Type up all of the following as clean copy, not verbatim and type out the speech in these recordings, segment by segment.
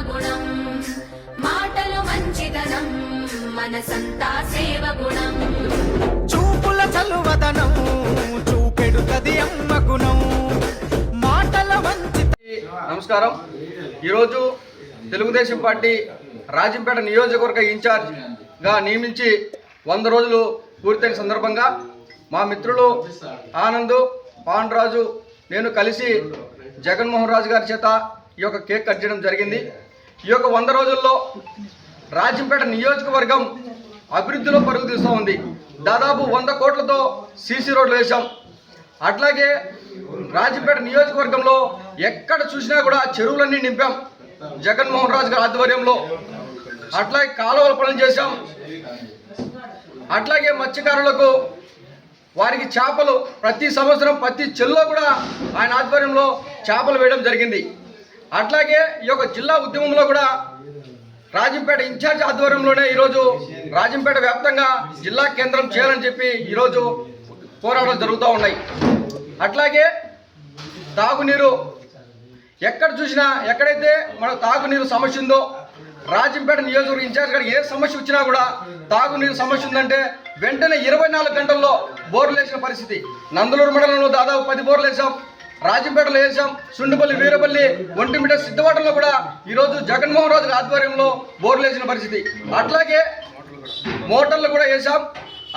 గుణం మాటలు మంచిదనం మనసంతా సేవ గుణం చూపుల చలువదనం చూపెడుతది అమ్మ గుణం మాటల మంచి. నమస్కారం. ఈరోజు తెలుగుదేశం పార్టీ రాజంపేట నియోజకవర్గ ఇన్ఛార్జ్గా నియమించి 100 రోజులు పూర్తయిన సందర్భంగా మా మిత్రులు ఆనంద్, పాండ్రాజు, నేను కలిసి జగన్మోహన్ రాజు గారి చేత ఈ యొక్క కేక్ కట్ చేయడం జరిగింది. ఈ యొక్క 100 రోజుల్లో రాజంపేట నియోజకవర్గం అభివృద్ధిలో పరుగు తీస్తూ ఉంది. దాదాపు 100 కోట్లతో సీసీ రోడ్లు వేశాం. అట్లాగే రాజంపేట నియోజకవర్గంలో ఎక్కడ చూసినా కూడా చెరువులన్నీ నింపాం జగన్మోహన్ రాజు గారి ఆధ్వర్యంలో. అట్లాగే కాలువల పనులు చేశాం. అట్లాగే మత్స్యకారులకు వారికి చేపలు ప్రతి సంవత్సరం ప్రతి చెల్లో కూడా ఆయన ఆధ్వర్యంలో చేపలు వేయడం జరిగింది. అట్లాగే ఈ యొక్క జిల్లా ఉద్యమంలో కూడా రాజంపేట ఇన్ఛార్జ్ ఆధ్వర్యంలోనే ఈరోజు రాజంపేట వ్యాప్తంగా జిల్లా కేంద్రం చేయాలని చెప్పి ఈరోజు పోరాటాలు జరుగుతూ ఉన్నాయి. అట్లాగే తాగునీరు ఎక్కడ చూసినా ఎక్కడైతే మన తాగునీరు సమస్య ఉందో రాజంపేట నియోజకవర్గ ఇన్ఛార్జ్ గారికి ఏ సమస్య వచ్చినా కూడా తాగునీరు సమస్య ఉందంటే వెంటనే 24 గంటల్లో బోర్లు వేసిన పరిస్థితి. నందలూరు మండలంలో దాదాపు 10 బోర్లు వేసాం, రాజంపేటలో వేసాం, సుండుపల్లి, వీరపల్లి, ఒంటిమిట, సిద్ధవాటంలో కూడా ఈరోజు జగన్మోహన్ రాజు ఆధ్వర్యంలో బోర్లు వేసిన పరిస్థితి. అట్లాగే మోటార్లు కూడా వేసాం.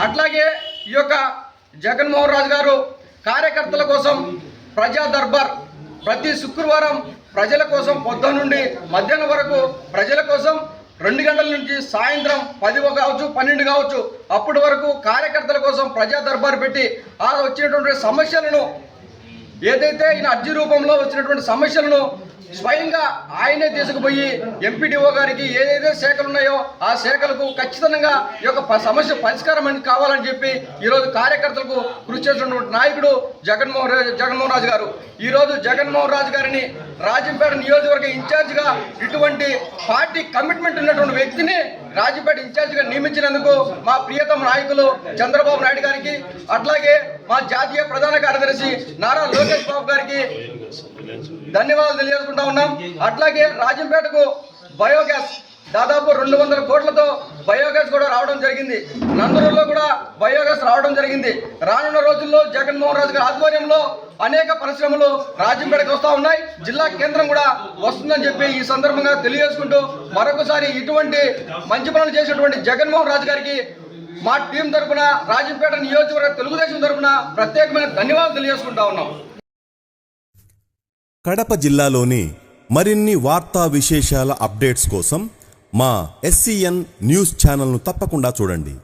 అట్లాగే ఈ యొక్క జగన్మోహన్ రాజు గారు కార్యకర్తల కోసం ప్రజా దర్బార్ ప్రతి శుక్రవారం ప్రజల కోసం పొద్దున్న నుండి మధ్యాహ్నం వరకు ప్రజల కోసం 2 గంటల నుంచి సాయంత్రం 10 కావచ్చు 12 కావచ్చు అప్పటి వరకు కార్యకర్తల కోసం ప్రజా దర్బార్ పెట్టి ఆ వచ్చినటువంటి సమస్యలను ఏదైతే ఈయన అర్జీ రూపంలో వచ్చినటువంటి సమస్యలను స్వయంగా ఆయనే తీసుకుపోయి ఎంపీడీఓ గారికి ఏదైతే శాఖలు ఉన్నాయో ఆ శాఖలకు ఖచ్చితంగా ఈ యొక్క సమస్య పరిష్కారం అని కావాలని చెప్పి ఈరోజు కార్యకర్తలకు కృషి చేసినటువంటి నాయకుడు జగన్మోహన్ రాజు గారు. ఈరోజు జగన్మోహన్ రాజు గారిని రాజంపేట నియోజకవర్గ ఇన్ఛార్జిగా ఇటువంటి పార్టీ కమిట్మెంట్ ఉన్నటువంటి వ్యక్తిని రాజంపేట ఇన్ఛార్జిగా నియమించినందుకు మా ప్రియతమ నాయకులు చంద్రబాబు నాయుడు గారికి, అట్లాగే మా జాతీయ ప్రధాన కార్యదర్శి నారా లోకేష్ బాబు గారికి ధన్యవాదాలు తెలియజేసుకుంటా ఉన్నాం. అట్లాగే రాజంపేటకు బయోగ్యాస్ దాదాపు 200 కోట్లతో బయోగ్యాస్ కూడా రావడం జరిగింది. నందలూరులో కూడా బయోగ్యాస్ రావడం జరిగింది. రానున్న రోజుల్లో జగన్మోహన్ రాజు గారి ఆధ్వర్యంలో అనేక పరిశ్రమలు రాజంపేటకు వస్తూ ఉన్నాయి. జిల్లా కేంద్రం కూడా వస్తుందని చెప్పి ఈ సందర్భంగా తెలియజేసుకుంటూ మరొకసారి ఇటువంటి మంచి పనులు చేసినటువంటి జగన్మోహన్ రాజు గారికి మా టీం తరఫున రాజంపేట నియోజకవర్గ తెలుగుదేశం తరఫున ప్రత్యేకమైన ధన్యవాదాలు తెలియజేసుకుంటా ఉన్నాం. కడప జిల్లాలోని మరిన్ని వార్తా విశేషాల అప్డేట్స్ కోసం మా SCN న్యూస్ ఛానల్ను తప్పకుండా చూడండి.